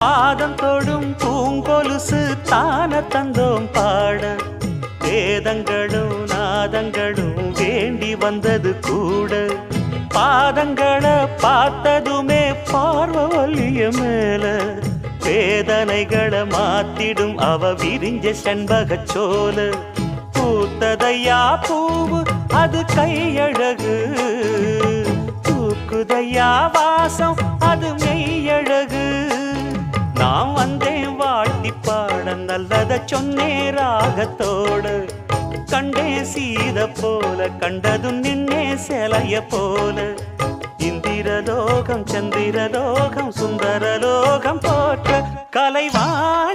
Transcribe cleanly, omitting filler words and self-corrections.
பாதம் தொடும் பூங்கொலுசு தான தந்தோம் பாட வேதங்களும் நாதங்களும் வேண்டி வந்தது கூட பாதங்களை பார்த்ததுமே பார்வலிய மேல வேதனைகளை மாத்திடும் அவ விரிஞ்ச செண்பகச் சோல பூத்ததையா பூவு அது கையழகு தூக்குதையா வாசம் அது மெய்யழகு நான் வந்தேன் வாழ்த்தி பாட நல்லத சொன்னே ராகத்தோடு கண்டே சீத போல கண்டதும் நின்னே சிலைய போல இந்திரலோகம் சந்திரலோகம் சுந்தரலோகம் போற்ற கலைவாணி